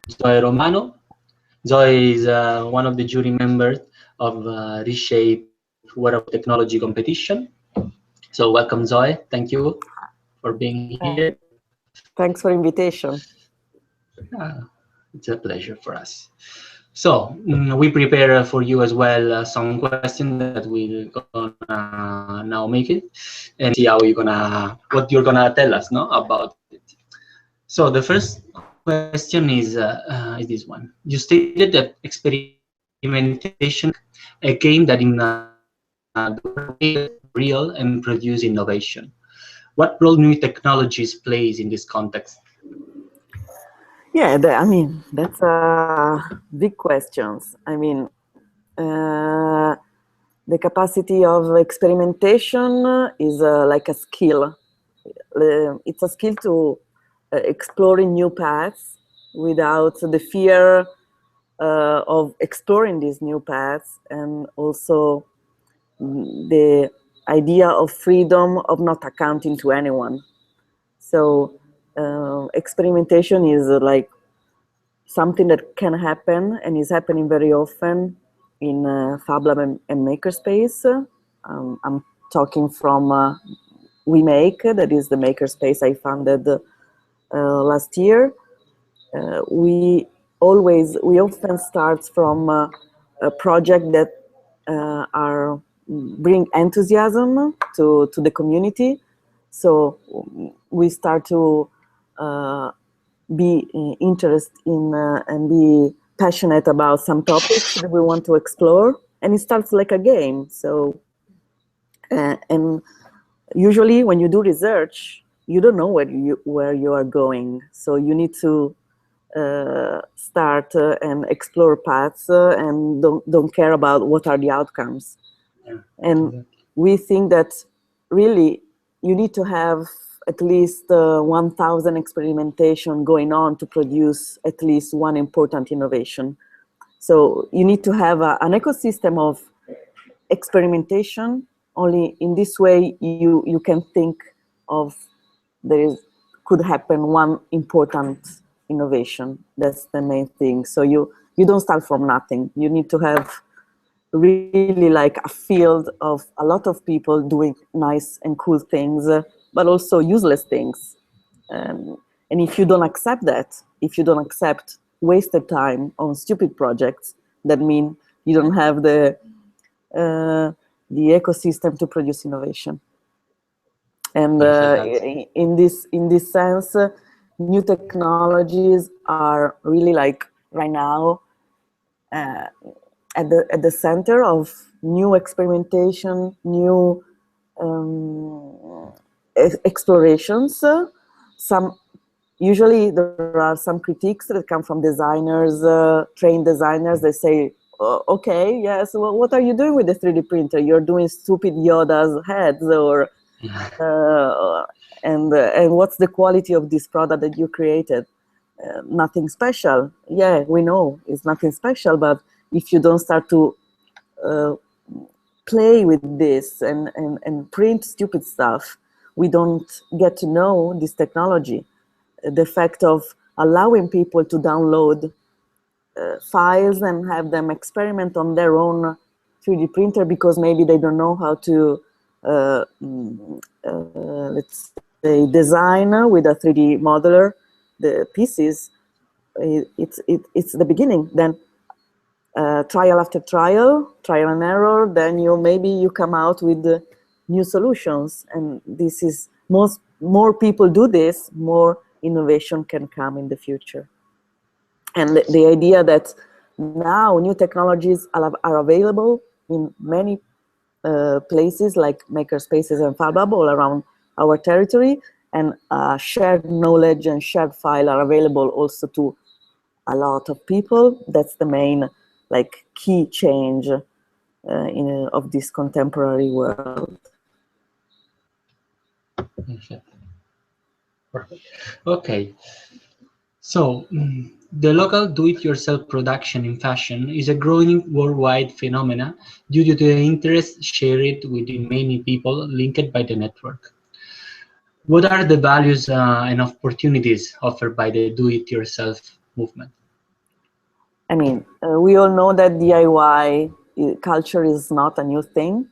Zoe Romano. Zoe is one of the jury members of Reshape Wearable Technology Competition. So welcome, Zoe. Thank you for being here. Thanks for invitation. It's a pleasure for us. So we prepare for you as well some questions that we're gonna now make it and see how what you're gonna tell us, no, about it. So the first question is this one. You stated that experimentation a game that in real and produce innovation. What role new technologies plays in this context? Yeah, I mean, that's big questions. I mean, the capacity of experimentation is like a skill. It's a skill to exploring new paths without the fear of exploring these new paths, and also the idea of freedom of not accounting to anyone. So experimentation is like something that can happen and is happening very often in Fab Lab and Makerspace. I'm talking from We Make, that is the makerspace I founded last year. We often start from a project that bring enthusiasm to the community. So we start to be interested in and be passionate about some topics that we want to explore, and it starts like a game. So and usually when you do research, you don't know where you are going, so you need to start and explore paths and don't care about what are the outcomes. Yeah, and exactly. We think that really you need to have at least 1,000 experimentation going on to produce at least one important innovation. So you need to have an ecosystem of experimentation. Only in this way you can think of could happen one important innovation. That's the main thing. So you don't start from nothing. You need to have really like a field of a lot of people doing nice and cool things, but also useless things. And if you don't accept that, if you don't accept wasted time on stupid projects, that means you don't have the ecosystem to produce innovation. And in this sense, new technologies are really like right now at the center of new experimentation, new explorations. Usually there are some critiques that come from designers, trained designers. They say, okay, yes, well, what are you doing with the 3D printer? You're doing stupid Yoda's heads, or and what's the quality of this product that you created? Nothing special. Yeah, we know it's nothing special, but if you don't start to play with this and print stupid stuff, we don't get to know this technology. The fact of allowing people to download files and have them experiment on their own 3D printer because maybe they don't know how to, let's say, design with a 3D modeler the pieces. It's the beginning. Then trial after trial and error, then maybe you come out with new solutions. And this is more people do this, more innovation can come in the future. And the idea that now new technologies are available in many places like makerspaces and Fab Lab all around our territory, and shared knowledge and shared file are available also to a lot of people. That's the main like key change of this contemporary world. Perfect. Okay. So, the local do-it-yourself production in fashion is a growing worldwide phenomena due to the interest shared within many people linked by the network. What are the values and opportunities offered by the do-it-yourself movement? I mean, we all know that DIY culture is not a new thing.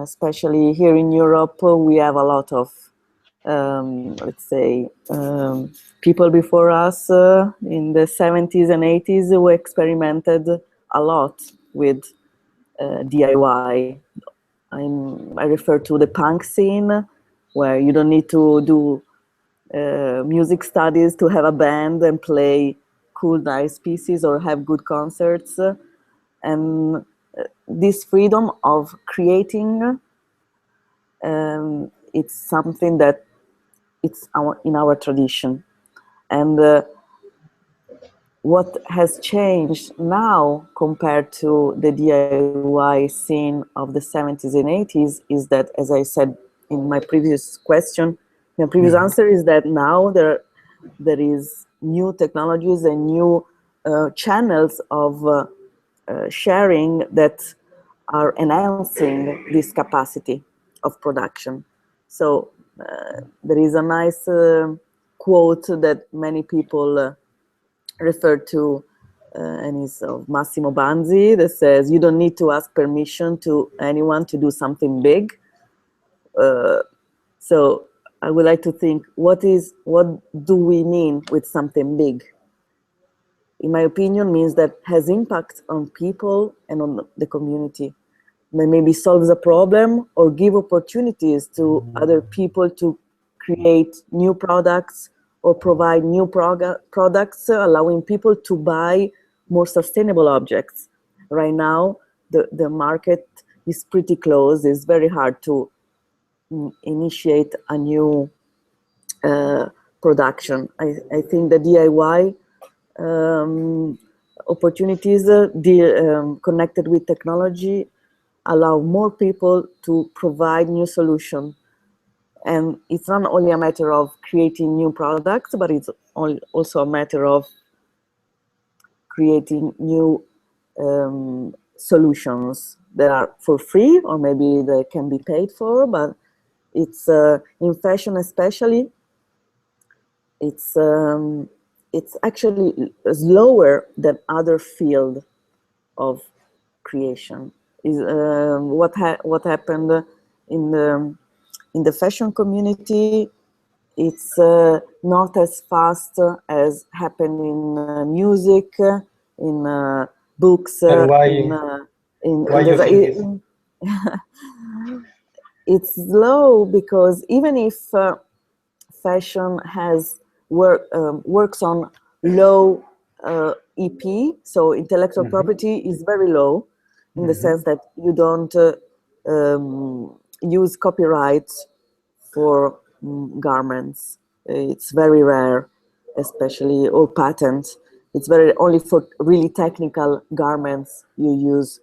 Especially here in Europe, we have a lot of, let's say, people before us in the 70s and 80s who experimented a lot with DIY. I refer to the punk scene, where you don't need to do music studies to have a band and play cool, nice pieces or have good concerts. And this freedom of creating, it's something that it's in our tradition. And what has changed now compared to the DIY scene of the 70s and 80s is that, as I said in my previous question, my previous answer is that now there is new technologies and new channels of sharing that are enhancing this capacity of production. So there is a nice quote that many people refer to, and it's of Massimo Banzi, that says, "You don't need to ask permission to anyone to do something big." So I would like to think, what do we mean with something big? In my opinion, means that has impact on people and on the community. Maybe solves a problem or give opportunities to other people to create new products or provide new products, allowing people to buy more sustainable objects. Right now, the market is pretty closed. It's very hard to initiate a new production. I think the DIY opportunities connected with technology allow more people to provide new solutions. And it's not only a matter of creating new products, but it's also a matter of creating new solutions that are for free, or maybe they can be paid for. But it's in fashion especially, it's actually slower than other field of creation. Is what happened in the fashion community. It's not as fast as happened in music, in books, And why in you think this? It's slow because even if fashion has works on low EP, so intellectual property is very low, in the sense that you don't use copyright for garments. It's very rare, especially, or patent. It's very only for really technical garments you use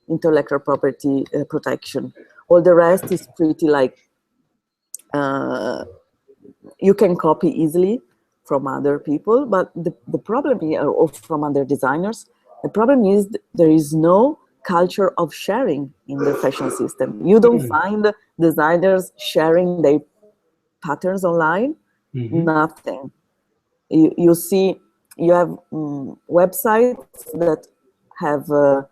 intellectual property protection. All the rest is pretty like you can copy easily from other people, but the problem here, or from other designers, the problem is there is no culture of sharing in the fashion system. You don't find designers sharing their patterns online, nothing. You see, you have websites that have a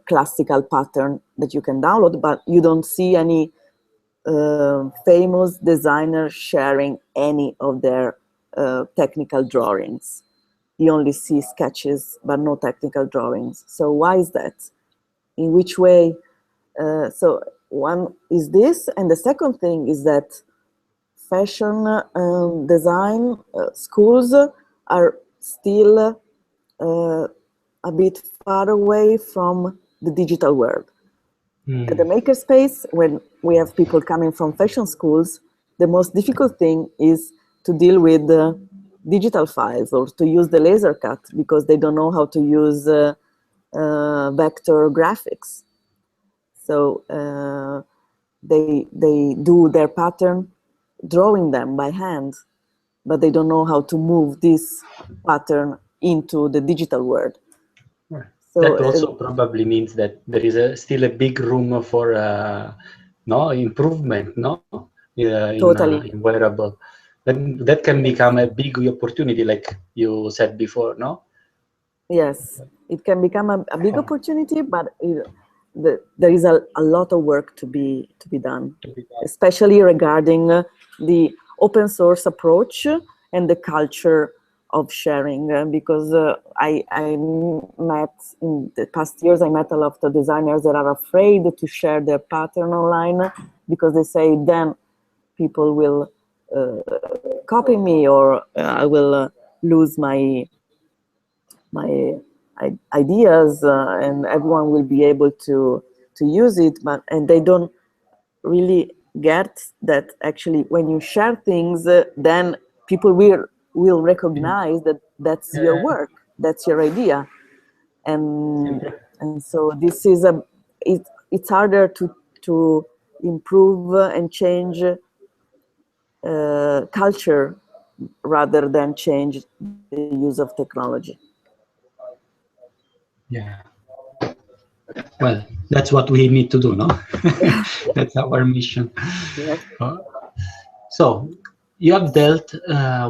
classical pattern that you can download, but you don't see any famous designer sharing any of their technical drawings. You only see sketches, but no technical drawings. So why is that? In which way? So one is this, and the second thing is that fashion design schools are still a bit far away from the digital world. At the makerspace, when we have people coming from fashion schools, the most difficult thing is to deal with digital files or to use the laser cut, because they don't know how to use vector graphics. So they do their pattern drawing them by hand, but they don't know how to move this pattern into the digital world. So, that also probably means that there is still a big room for improvement, totally. in wearable. That can become a big opportunity, like you said before, no? Yes, it can become a big opportunity, but there is a lot of work to be done, especially regarding the open source approach and the culture of sharing. Because I met in the past years, I met a lot of designers that are afraid to share their pattern online because they say then people will copy me, or I will lose my ideas, and everyone will be able to use it, but and they don't really get that actually when you share things, then people will recognize that that's your work, that's your idea, and so this is it's harder to improve and change culture rather than change the use of technology. Yeah. Well, that's what we need to do, no? That's our mission. Yes. Uh, So, you have dealt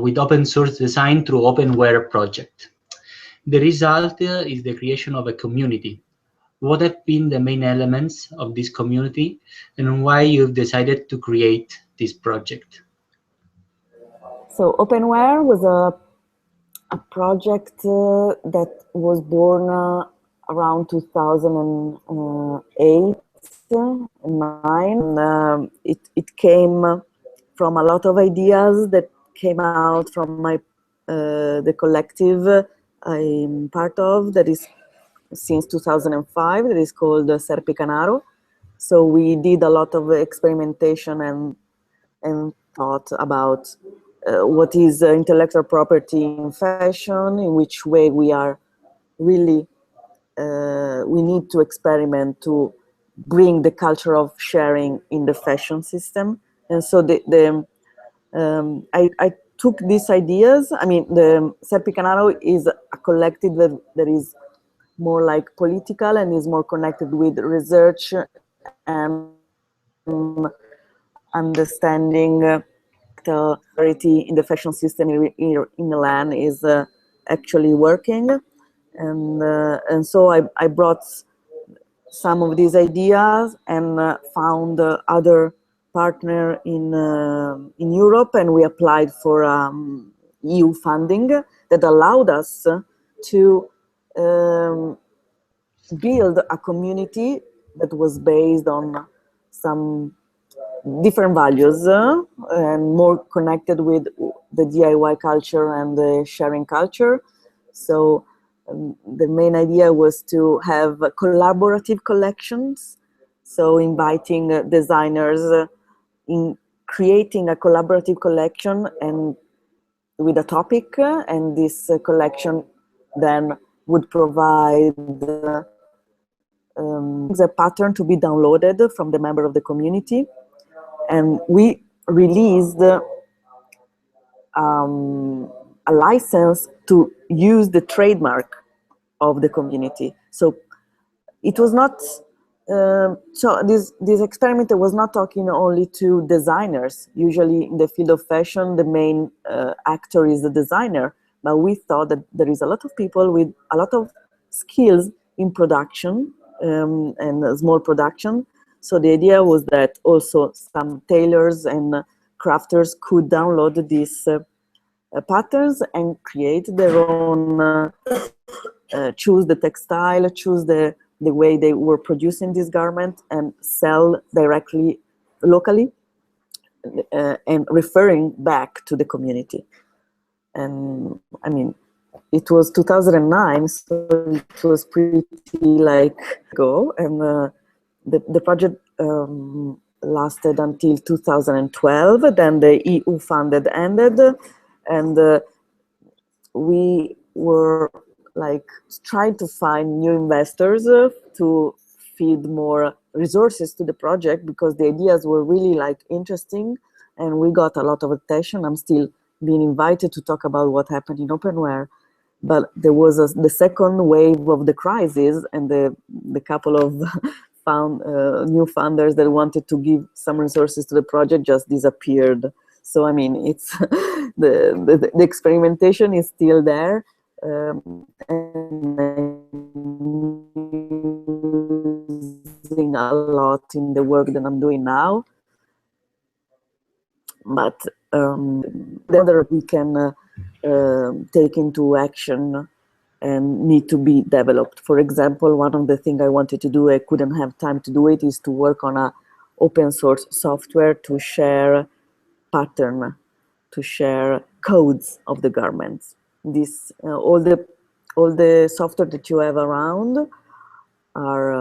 with open source design through openware project. The result is the creation of a community. What have been the main elements of this community and why you've decided to create this project? So openware was a project that was born around 2008 and 9. It came from a lot of ideas that came out from the collective I'm part of, that is since 2005, that is called Serpi Canaro. So we did a lot of experimentation and thought about what is intellectual property in fashion, in which way we are really, we need to experiment to bring the culture of sharing in the fashion system. And so I took these ideas. I mean, the Serpi Canaro is a collective that is more like political and is more connected with research and understanding parity in the fashion system in Milan is actually working, and so I brought some of these ideas and found other partner in Europe, and we applied for EU funding that allowed us to build a community that was based on some different values and more connected with the DIY culture and the sharing culture. So the main idea was to have collaborative collections. So inviting designers in creating a collaborative collection and with a topic, and this collection then would provide the pattern to be downloaded from the member of the community. And we released a license to use the trademark of the community. So it was not, so this experiment was not talking only to designers. Usually in the field of fashion, the main actor is the designer, but we thought that there is a lot of people with a lot of skills in production and small production. So the idea was that also some tailors and crafters could download these patterns and create their own, choose the textile, choose the way they were producing this garment and sell directly locally, and referring back to the community. And I mean, it was 2009, so it was pretty like go, and the project lasted until 2012. Then the EU funded ended, and we were like trying to find new investors to feed more resources to the project, because the ideas were really like interesting, and we got a lot of attention. I'm still being invited to talk about what happened in openware, but there was the second wave of the crisis, and the couple of new funders that wanted to give some resources to the project just disappeared. So I mean, it's the experimentation is still there, and I'm using a lot in the work that I'm doing now. But whether we can take into action and need to be developed. For example, one of the things I wanted to do, I couldn't have time to do it, is to work on a open source software to share pattern, to share codes of the garments. This all the software that you have around are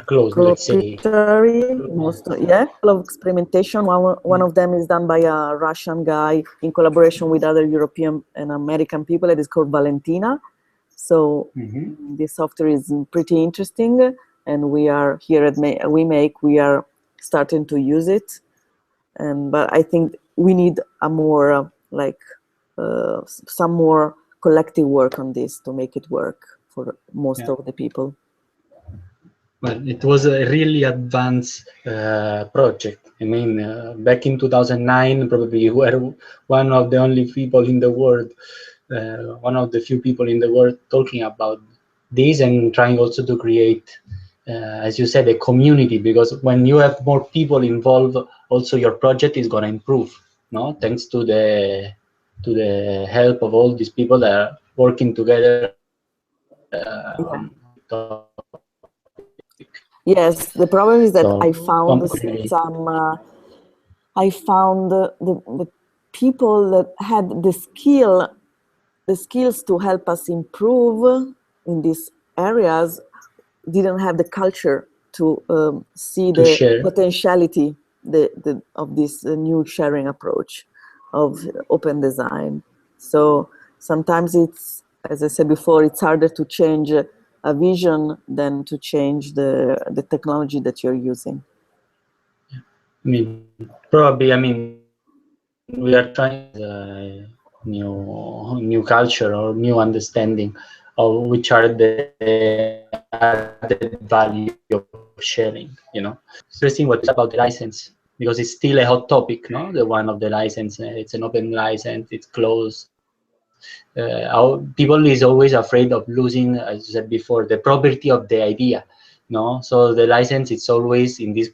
closed, let's say. proprietary, most yeah, a lot of experimentation. One of them is done by a Russian guy in collaboration with other European and American people. It is called Valentina. So the software is pretty interesting, and we are here at we are starting to use it. But I think we need a more some more collective work on this to make it work for most of the people. Well, it was a really advanced project. I mean, back in 2009, probably you were one of the only people in the world, one of the few people in the world talking about this and trying also to create, as you said, a community, because when you have more people involved, also your project is going to improve, no? Thanks to the help of all these people that are working together on this topic. Yes, the problem is that So, I found the people that had the skills to help us improve in these areas didn't have the culture to see the share. potentiality of this new sharing approach of open design. So sometimes it's, as I said before, it's harder to change a vision than to change the technology that you're using. I mean, probably, I mean, we are trying a new culture or new understanding of which are the added value of sharing, you know. Interesting what you said about the license, because it's still a hot topic, no? The one of the license, it's an open license, it's closed. People is always afraid of losing, as you said before, the property of the idea, no? So the license, it's always in this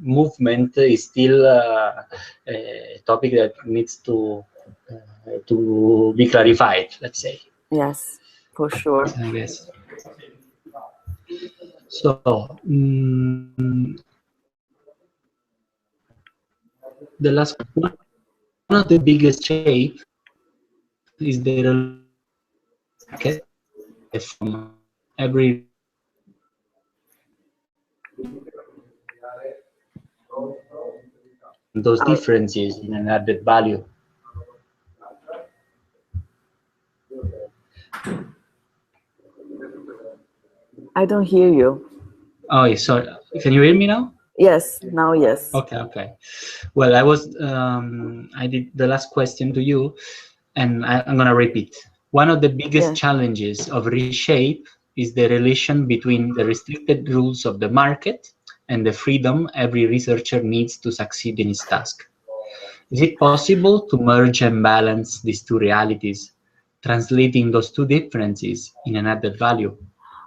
movement, is still a topic that needs to be clarified, let's say. Yes, for sure. I guess. So, the last one of the biggest shape is the relation between the market and the freedom every researcher needs to succeed in his task. Is it possible to merge balance those differences in an added value? I don't hear you. Oh, sorry. Can you hear me now? Yes, now yes. Okay. Well, I did the last question to you, and I'm going to repeat. One of the biggest challenges of Reshape is the relation between the restricted rules of the market and the freedom every researcher needs to succeed in his task. Is it possible to merge and balance these two realities, translating those two differences in an added value?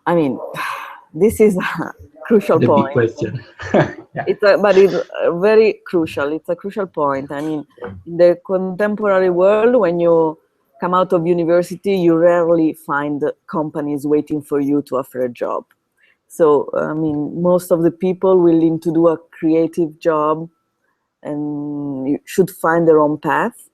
I mean, this is a crucial The point. big question. Yeah. But it's very crucial. It's a crucial point. I mean, in the contemporary world, when you come out of university, you rarely find companies waiting for you to offer a job. So, I mean, most of the people willing to do a creative job and you should find their own path.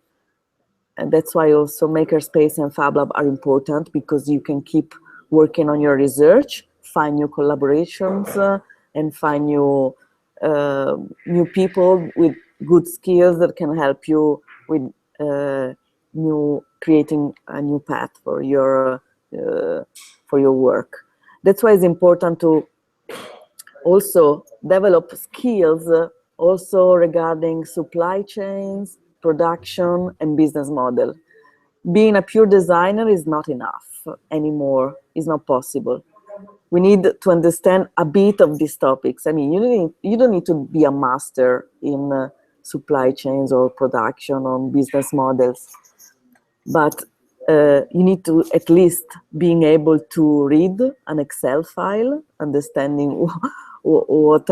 And that's why also Makerspace and Fab Lab are important, because you can keep working on your research, find new collaborations, and find new people with good skills that can help you with creating a new path for your work. That's why it's important to also develop skills also regarding supply chains, production, and business model. Being a pure designer is not enough anymore. It's not possible. We need to understand a bit of these topics. I mean, you don't need to be a master in supply chains or production or business models, but you need to at least being able to read an Excel file, understanding what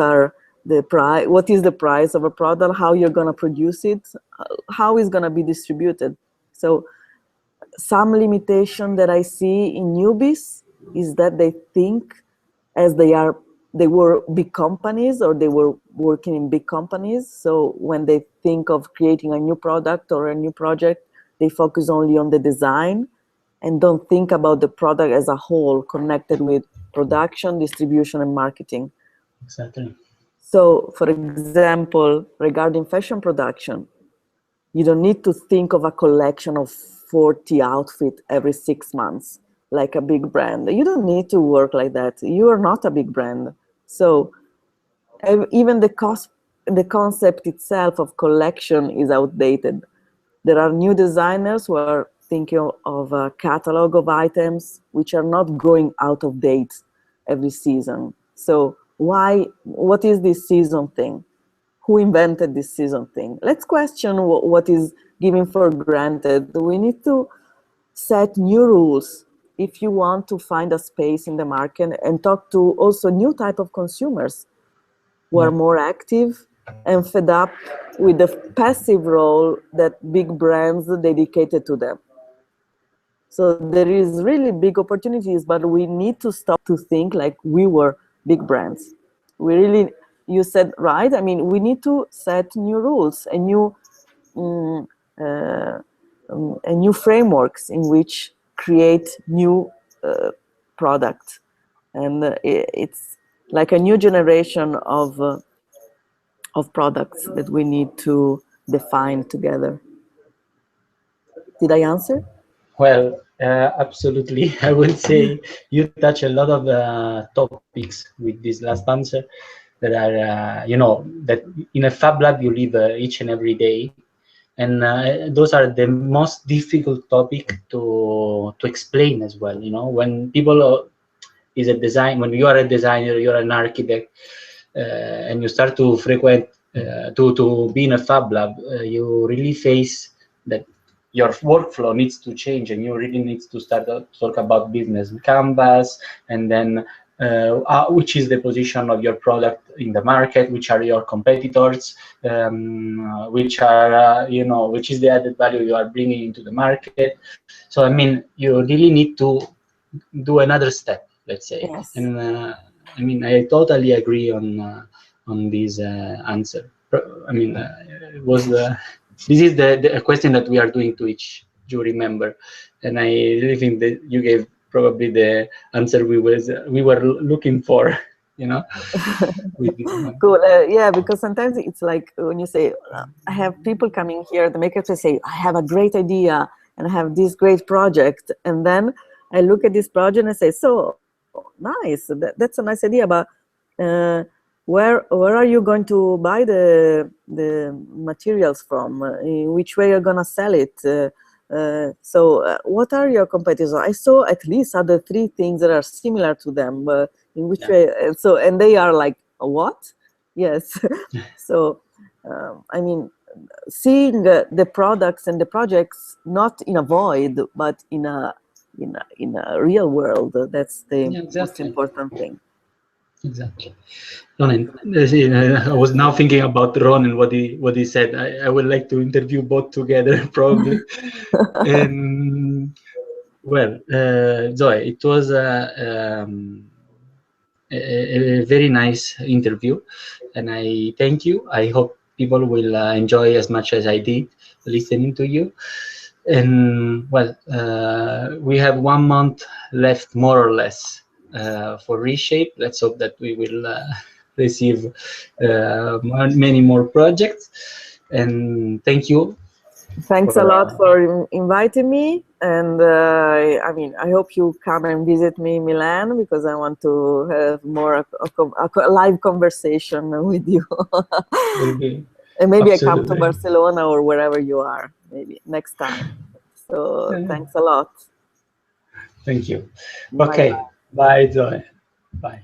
is the price of a product, how you're going to produce it, how it's going to be distributed. So some limitation that I see in newbies is that they think as they were big companies, or they were working in big companies. So when they think of creating a new product or a new project, they focus only on the design and don't think about the product as a whole, connected with production, distribution, and marketing. Exactly. So, for example, regarding fashion production, you don't need to think of a collection of 40 outfits every 6 months, like a big brand. You don't need to work like that. You are not a big brand. So even the concept itself of collection is outdated. There are new designers who are thinking of a catalog of items which are not going out of date every season. So what is this season thing? Who invented this season thing? Let's question what is given for granted. We need to set new rules if you want to find a space in the market, and talk to also new type of consumers who are more active and fed up with the passive role that big brands dedicated to them. So there is really big opportunities, but we need to stop to think like we were big brands. We really, you said right. I mean, we need to set new rules and new frameworks in which create new product, and it's like a new generation of products that we need to define together. Did I answer? Well, absolutely. I would say you touch a lot of topics with this last answer that are, that in a Fab Lab you live each and every day. And those are the most difficult topic to explain as well. When people when you are a designer, you're an architect, and you start to frequent, to be in a Fab Lab, you really face that your workflow needs to change, and you really need to start to talk about business canvas, and then which is the position of your product in the market, which are your competitors, which are which is the added value you are bringing into the market. So I mean, you really need to do another step, let's say. Yes. And I mean, I totally agree on this answer. I mean, it was this is the question that we are doing to each jury member, and I really think that you gave probably the answer we were looking for. With this one. Cool. Yeah, because sometimes it's like when you say, I have people coming here, the makers, they say, I have a great idea and I have this great project, and then I look at this project and say, so nice, that's a nice idea, but where are you going to buy the materials from? In which way you're gonna sell it? So what are your competitors? I saw at least other 3 things that are similar to them. In which way? So, and they are like, what? Yes. So I mean, seeing the products and the projects not in a void, but in a real world, that's the most important thing. Exactly. Ronan, I was now thinking about Ronan, what he said. I would like to interview both together, probably. And well, Zoe, it was a very nice interview, and I thank you. I hope people will enjoy as much as I did listening to you. And well, we have 1 month left, more or less, for Reshape. Let's hope that we will receive many more projects. And thank you. Thanks a lot for inviting me. And I mean, I hope you come and visit me in Milan, because I want to have more a live conversation with you. And maybe absolutely. I come to Barcelona or wherever you are, maybe next time. So thanks a lot. Thank you. Okay. Bye, Zoe. Bye.